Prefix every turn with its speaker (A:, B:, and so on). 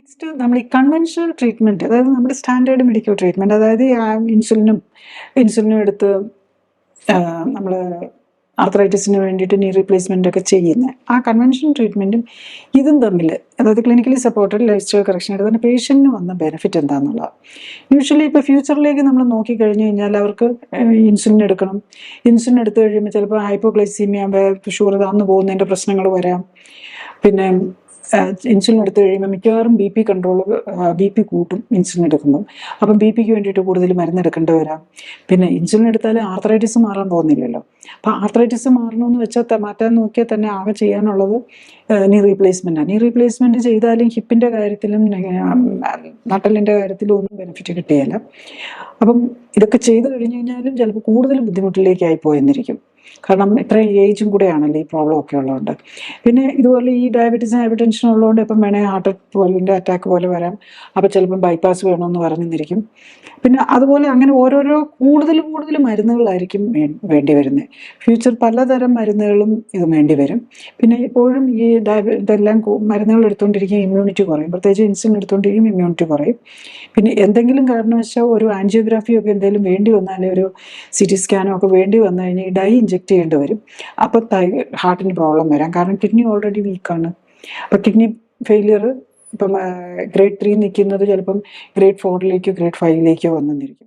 A: Next നമ്മൾ ഈ conventional treatment, അതായത് നമ്മുടെ സ്റ്റാൻഡേർഡ് മെഡിക്കൽ ട്രീറ്റ്മെൻറ്റ്, അതായത് ഈ ഇൻസുലിനും എടുത്ത് നമ്മൾ ആർത്രൈറ്റിസിന് വേണ്ടിയിട്ട് നീ റീപ്ലേസ്മെൻ്റ് ഒക്കെ ചെയ്യുന്നത്, ആ കൺവെൻഷണൽ ട്രീറ്റ്മെൻറ്റും ഇതും തമ്മിൽ, അതായത് clinically supported life style correction എടുക്കുന്ന പേഷ്യൻറ്റിന് വന്ന ബെനിഫിറ്റ് എന്താണെന്നുള്ളത്. യൂഷ്വലി ഇപ്പോൾ ഫ്യൂച്ചറിലേക്ക് നമ്മൾ നോക്കിക്കഴിഞ്ഞ് കഴിഞ്ഞാൽ അവർക്ക് ഇൻസുലിൻ എടുക്കണം. ഇൻസുലിൻ എടുത്തു കഴിയുമ്പോൾ ചിലപ്പോൾ ഹൈപ്പോഗ്ലൈസീമിയ, ഷുഗർ താന്നു പോകുന്നതിൻ്റെ പ്രശ്നങ്ങൾ വരാം. പിന്നെ ഇൻസുലിൻ എടുത്തു കഴിയുമ്പോൾ മിക്കവാറും ബി പി കൂട്ടും ഇൻസുലിൻ എടുക്കുമ്പം. അപ്പം ബി പിക്ക് വേണ്ടിയിട്ട് കൂടുതൽ മരുന്ന് എടുക്കേണ്ടി വരാം. പിന്നെ ഇൻസുലിൻ എടുത്താൽ ആർത്രൈറ്റിസ് മാറാൻ പോകുന്നില്ലല്ലോ. അപ്പോൾ ആർത്രൈറ്റിസ് മാറണമെന്ന് വെച്ചാൽ മാറ്റാൻ നോക്കിയാൽ തന്നെ ആകെ ചെയ്യാനുള്ളത് നീ റീപ്ലേസ്മെൻറ്റാണ്. നീ റീപ്ലേസ്മെൻറ്റ് ചെയ്താലും ഹിപ്പിൻ്റെ കാര്യത്തിലും നട്ടലിൻ്റെ കാര്യത്തിലും ഒന്നും ബെനിഫിറ്റ് കിട്ടുകയില്ല. അപ്പം ഇതൊക്കെ ചെയ്ത് കഴിഞ്ഞ് കഴിഞ്ഞാലും ചിലപ്പോൾ കൂടുതൽ ബുദ്ധിമുട്ടിലേക്കായി പോയെന്നിരിക്കും. കാരണം ഇത്രയും ഏജും കൂടെയാണല്ലോ ഈ പ്രോബ്ലം ഒക്കെ ഉള്ളതുകൊണ്ട്. പിന്നെ ഇതുപോലെ ഈ ഡയബറ്റീസും ഹൈപ്പർ ടെൻഷനും ഉള്ളതുകൊണ്ട് ഇപ്പം വേണേൽ ഹാർട്ട് അറ്റാക്ക് പോലെ വരാം. അപ്പോൾ ചിലപ്പം ബൈപ്പാസ് വേണമെന്ന് പറഞ്ഞിരിക്കും. പിന്നെ അതുപോലെ അങ്ങനെ ഓരോരോ കൂടുതൽ മരുന്നുകളായിരിക്കും വേണ്ടി വരുന്നത്. ഫ്യൂച്ചർ പലതരം മരുന്നുകളും ഇത് വേണ്ടി വരും. പിന്നെ എപ്പോഴും ഈ ഇതെല്ലാം മരുന്നുകൾ എടുത്തുകൊണ്ടിരിക്കും, ഇമ്മ്യൂണിറ്റി കുറയും. പ്രത്യേകിച്ച് ഇൻസുലിൻ എടുത്തുകൊണ്ടിരിക്കും, ഇമ്മ്യൂണിറ്റി കുറയും. പിന്നെ എന്തെങ്കിലും കാരണവശാൽ ഒരു ആൻജിയോഗ്രാഫിയോ ഒക്കെ എന്തെങ്കിലും വേണ്ടി വന്നാൽ, ഒരു CT സ്കാനോ ഒക്കെ വേണ്ടി വന്നു കഴിഞ്ഞാൽ ഡൈ ഇഞ്ചെക്ട് ചെയ്യേണ്ടി വരും. അപ്പോൾ ഹാർട്ടിന് പ്രോബ്ലം വരാം. കാരണം കിഡ്നി ഓൾറെഡി വീക്കാണ്. അപ്പോൾ കിഡ്നി ഫെയിലിയർ ഇപ്പം grade 3 നിൽക്കുന്നത് ചിലപ്പം grade 4 ഗ്രേഡ് 5 വന്നെന്നിരിക്കും.